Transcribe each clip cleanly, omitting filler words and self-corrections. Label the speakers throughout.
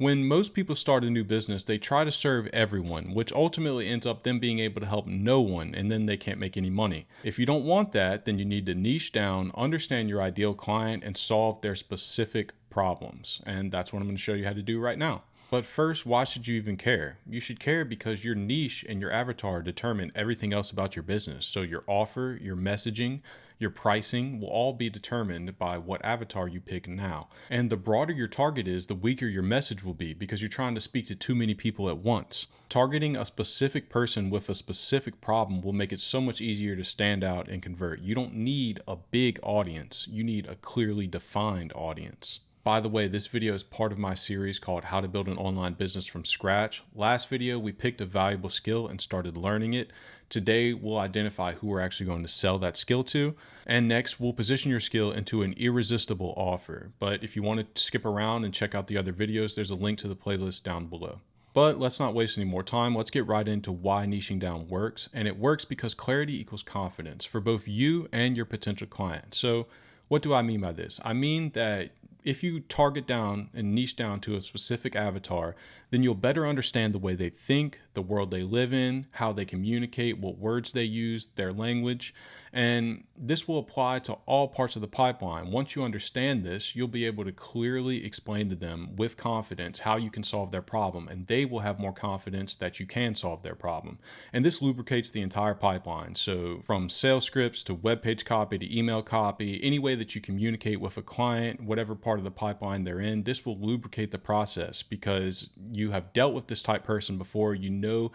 Speaker 1: When most people start a new business, they try to serve everyone, which ultimately ends up them being able to help no one, and then they can't make any money. If you don't want that, then you need to niche down, understand your ideal client, and solve their specific problems. And that's what I'm going to show you how to do right now. But first, why should you even care? You should care because your niche and your avatar determine everything else about your business. So your offer, your messaging, your pricing will all be determined by what avatar you pick now. And the broader your target is, the weaker your message will be because you're trying to speak to too many people at once. Targeting a specific person with a specific problem will make it so much easier to stand out and convert. You don't need a big audience. You need a clearly defined audience. By the way, this video is part of my series called How to Build an Online Business from Scratch. Last video, we picked a valuable skill and started learning it. Today, we'll identify who we're actually going to sell that skill to. And next, we'll position your skill into an irresistible offer. But if you want to skip around and check out the other videos, there's a link to the playlist down below. But let's not waste any more time. Let's get right into why niching down works. And it works because clarity equals confidence for both you and your potential client. So what do I mean by this? I mean that if you target down and niche down to a specific avatar, then you'll better understand the way they think, the world they live in, how they communicate, what words they use, their language. And this will apply to all parts of the pipeline. Once you understand this, you'll be able to clearly explain to them with confidence how you can solve their problem, and they will have more confidence that you can solve their problem. And this lubricates the entire pipeline. So from sales scripts to web page copy to email copy, any way that you communicate with a client, whatever part of the pipeline they're in, this will lubricate the process because you have dealt with this type person before. You know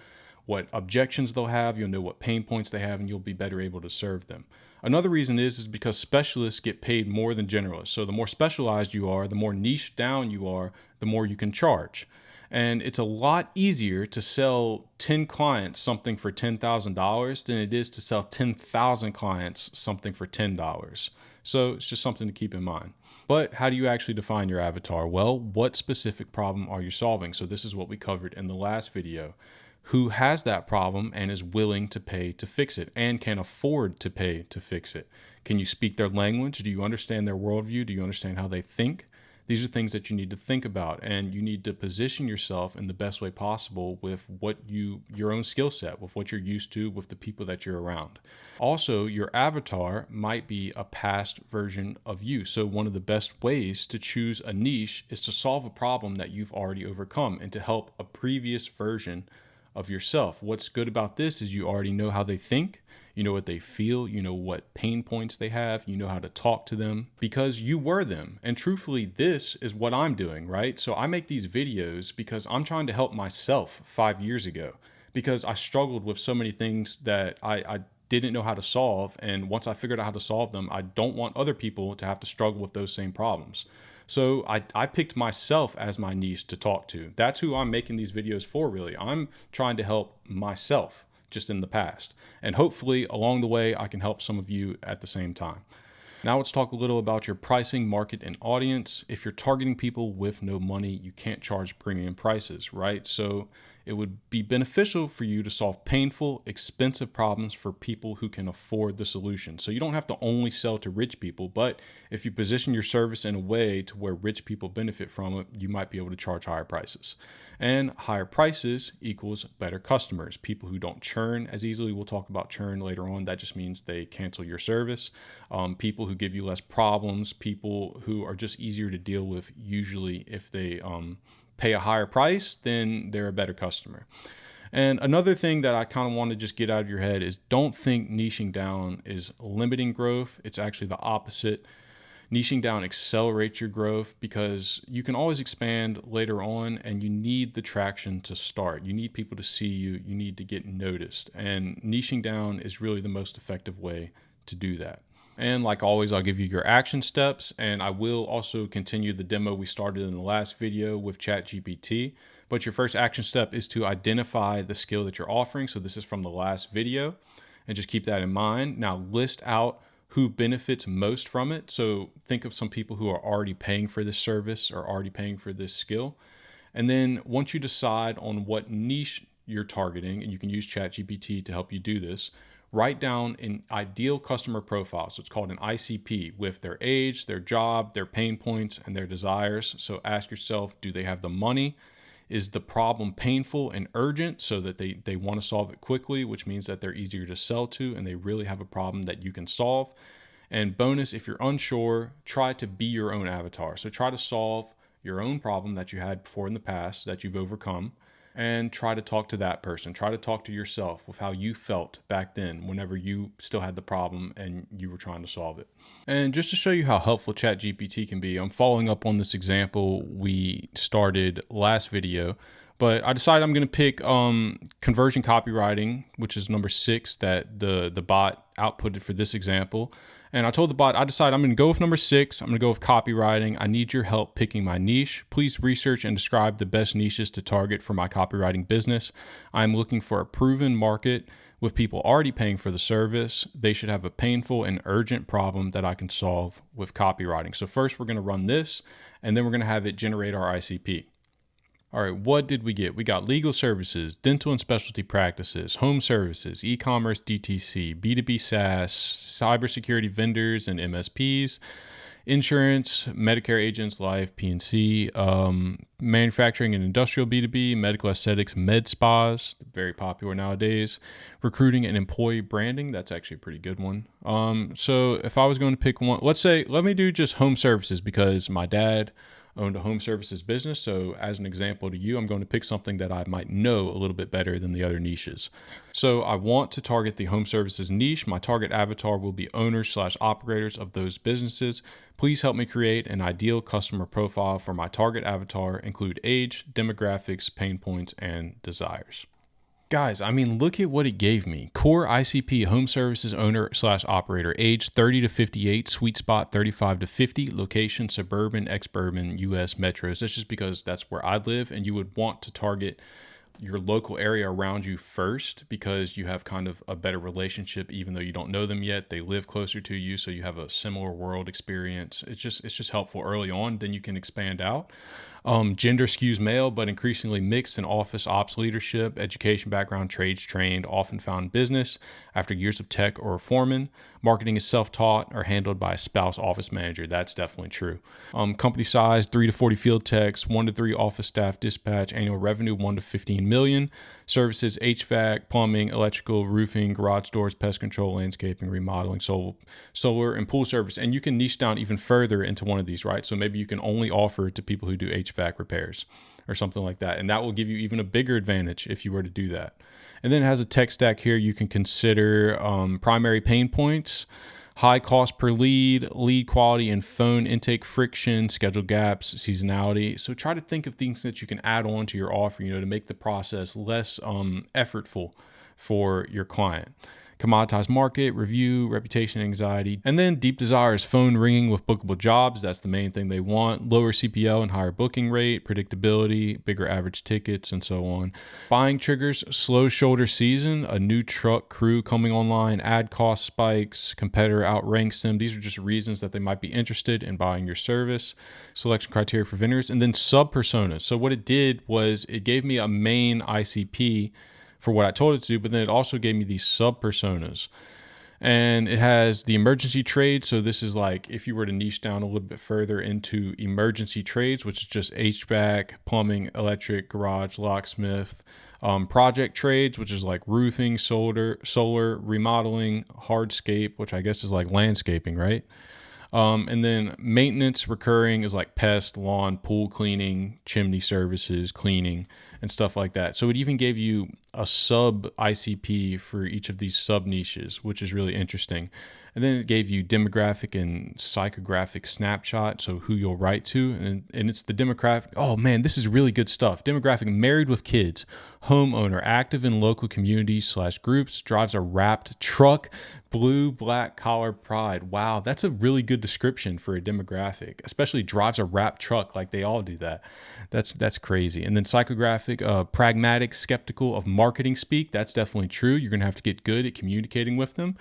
Speaker 1: what objections they'll have, you'll know what pain points they have, and you'll be better able to serve them. Another reason is because specialists get paid more than generalists. So the more specialized you are, the more niche down you are, the more you can charge. And it's a lot easier to sell 10 clients something for $10,000 than it is to sell 10,000 clients something for $10. So it's just something to keep in mind. But how do you actually define your avatar? Well, what specific problem are you solving? So this is what we covered in the last video. Who has that problem and is willing to pay to fix it and can afford to pay to fix it? Can you speak their language? Do you understand their worldview? Do you understand how they think? These are things that you need to think about, and you need to position yourself in the best way possible with your own skill set, with what you're used to, with the people that you're around. Also, your avatar might be a past version of you. So one of the best ways to choose a niche is to solve a problem that you've already overcome and to help a previous version of yourself. What's good about this is you already know how they think, you know what they feel, you know what pain points they have, you know how to talk to them because you were them. And truthfully, this is what I'm doing, right? So I make these videos because I'm trying to help myself 5 years ago because I struggled with so many things that I didn't know how to solve. And once I figured out how to solve them, I don't want other people to have to struggle with those same problems. So I picked myself as my niche to talk to. That's who I'm making these videos for, really. I'm trying to help myself just in the past. And hopefully along the way, I can help some of you at the same time. Now let's talk a little about your pricing, market, and audience. If you're targeting people with no money, you can't charge premium prices, right? So it would be beneficial for you to solve painful, expensive problems for people who can afford the solution. So you don't have to only sell to rich people, but if you position your service in a way to where rich people benefit from it, you might be able to charge higher prices. And higher prices equals better customers, people who don't churn as easily. We'll talk about churn later on. That just means they cancel your service. People who give you less problems, people who are just easier to deal with. Usually if they pay a higher price, then they're a better customer. And another thing that I kind of want to just get out of your head is don't think niching down is limiting growth. It's actually the opposite. Niching down accelerates your growth because you can always expand later on, and you need the traction to start. You need people to see you. You need to get noticed. And niching down is really the most effective way to do that. And like always, I'll give you your action steps, and I will also continue the demo we started in the last video with ChatGPT. But your first action step is to identify the skill that you're offering. So this is from the last video, and just keep that in mind. Now list out who benefits most from it. So think of some people who are already paying for this service or already paying for this skill. And then once you decide on what niche you're targeting, and you can use ChatGPT to help you do this, write down an ideal customer profile. So it's called an ICP with their age, their job, their pain points, and their desires. So ask yourself, do they have the money? Is the problem painful and urgent so that they want to solve it quickly, which means that they're easier to sell to and they really have a problem that you can solve? And bonus, if you're unsure, try to be your own avatar. So try to solve your own problem that you had before in the past that you've overcome, and try to talk to that person. Try to talk to yourself with how you felt back then whenever you still had the problem and you were trying to solve it. And just to show you how helpful ChatGPT can be, I'm following up on this example we started last video, but I decided I'm going to pick conversion copywriting, which is number 6 that the bot outputted for this example. And I told the bot, I decided I'm going to go with number 6. I'm going to go with copywriting. I need your help picking my niche. Please research and describe the best niches to target for my copywriting business. I'm looking for a proven market with people already paying for the service. They should have a painful and urgent problem that I can solve with copywriting. So first we're going to run this, and then we're going to have it generate our ICP. All right, what did we get? We got legal services, dental and specialty practices, home services, e-commerce, DTC, B2B SaaS, cybersecurity vendors and MSPs, insurance, Medicare agents, life, P&C, manufacturing and industrial B2B, medical aesthetics, med spas, very popular nowadays, recruiting and employee branding. That's actually a pretty good one. So if I was going to pick one, let me do just home services because my dad owned a home services business. So as an example to you, I'm going to pick something that I might know a little bit better than the other niches. So I want to target the home services niche. My target avatar will be owners/operators of those businesses. Please help me create an ideal customer profile for my target avatar, include age, demographics, pain points, and desires. Guys, I mean, look at what it gave me. Core ICP, home services owner/operator, age 30 to 58, sweet spot 35 to 50, location suburban, ex-urban, US metros. That's just because that's where I live, and you would want to target your local area around you first because you have kind of a better relationship, even though you don't know them yet. They live closer to you, so you have a similar world experience. It's just helpful early on. Then you can expand out. Gender skews male, but increasingly mixed in office ops leadership, education background, trades trained, often found business after years of tech or a foreman. Marketing is self-taught or handled by a spouse office manager. That's definitely true. Company size, 3 to 40 field techs, 1 to 3 office staff dispatch, annual revenue, 1 to 15 million. Services, HVAC, plumbing, electrical, roofing, garage doors, pest control, landscaping, remodeling, solar, and pool service. And you can niche down even further into one of these, right? So maybe you can only offer to people who do HVAC repairs or something like that. And that will give you even a bigger advantage if you were to do that. And then it has a tech stack here. You can consider primary pain points, high cost per lead, lead quality and phone intake friction, schedule gaps, seasonality. So try to think of things that you can add on to your offer, to make the process less effortful for your client. Commoditized market, review, reputation, anxiety, and then deep desires, phone ringing with bookable jobs. That's the main thing they want. Lower CPL and higher booking rate, predictability, bigger average tickets, and so on. Buying triggers, slow shoulder season, a new truck crew coming online, ad cost spikes, competitor outranks them. These are just reasons that they might be interested in buying your service. Selection criteria for vendors, and then sub personas. So what it did was it gave me a main ICP for what I told it to do, but then it also gave me these sub personas. And it has the emergency trades. So this is like if you were to niche down a little bit further into emergency trades, which is just HVAC, plumbing, electric, garage, locksmith. Project trades, which is like roofing, solar, remodeling, hardscape, which I guess is like landscaping, right? And then maintenance recurring is like pest, lawn, pool cleaning, chimney services, cleaning, and stuff like that. So it even gave you a sub ICP for each of these sub niches, which is really interesting. And then it gave you demographic and psychographic snapshot, so who you'll write to. And it's the demographic. Oh man, this is really good stuff. Demographic, married with kids, homeowner, active in local communities/groups, drives a wrapped truck, blue, black collar pride. Wow, that's a really good description for a demographic, especially drives a wrapped truck. Like they all do that. That's crazy. And then psychographic, pragmatic, skeptical of marketing speak. That's definitely true. You're going to have to get good at communicating with them.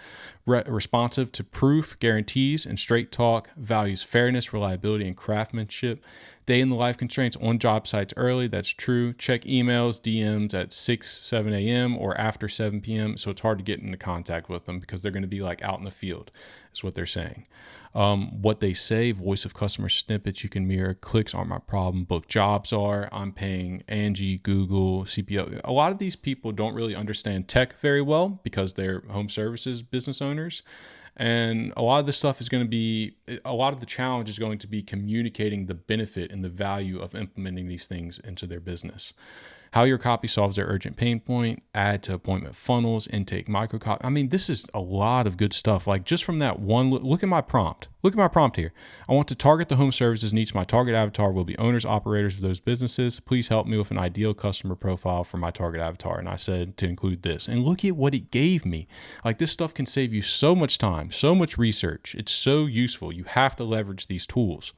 Speaker 1: Responsive to proof, guarantees, and straight talk, values fairness, reliability, and craftsmanship. Day in the life constraints on job sites early. That's true. Check emails, DMs at 6, 7 a.m. or after 7 p.m. So it's hard to get into contact with them because they're going to be like out in the field, is what they're saying. What they say, voice of customer snippets you can mirror. Clicks aren't my problem. Book jobs are. I'm paying Angie, Google, CPO. A lot of these people don't really understand tech very well because they're home services business owners. And a lot of this stuff is going to be, a lot of the challenge is going to be communicating the benefit and the value of implementing these things into their business. How your copy solves their urgent pain point, add to appointment funnels, intake microcopy. I mean, this is a lot of good stuff. Like just from that one, look at my prompt. Look at my prompt here. I want to target the home services niche. My target avatar will be owners, operators of those businesses. Please help me with an ideal customer profile for my target avatar. And I said to include this. And look at what it gave me. Like this stuff can save you so much time, so much research. It's so useful. You have to leverage these tools.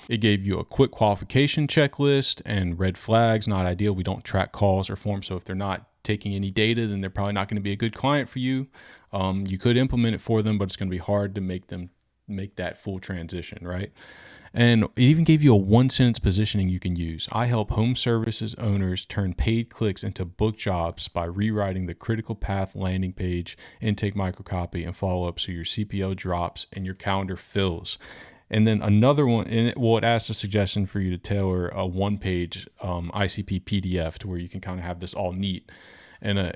Speaker 1: It gave you a quick qualification checklist and red flags, not ideal. We don't track calls or forms. So if they're not taking any data, then they're probably not going to be a good client for you. You could implement it for them, but it's going to be hard to make that full transition, right? And it even gave you a 1-sentence positioning you can use. I help home services owners turn paid clicks into book jobs by rewriting the critical path landing page, intake microcopy, and follow up so your CPO drops and your calendar fills. And then another one, it asks a suggestion for you to tailor a 1-page ICP PDF to where you can kind of have this all neat in a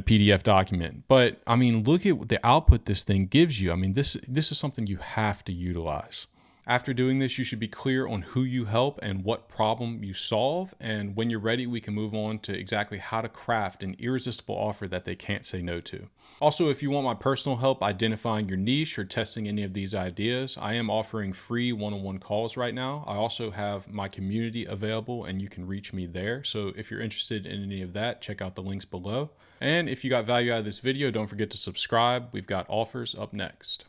Speaker 1: PDF document. But I mean, look at the output this thing gives you. I mean, this is something you have to utilize. After doing this, you should be clear on who you help and what problem you solve. And when you're ready, we can move on to exactly how to craft an irresistible offer that they can't say no to. Also, if you want my personal help identifying your niche or testing any of these ideas, I am offering free one-on-one calls right now. I also have my community available and you can reach me there. So if you're interested in any of that, check out the links below. And if you got value out of this video, don't forget to subscribe. We've got offers up next.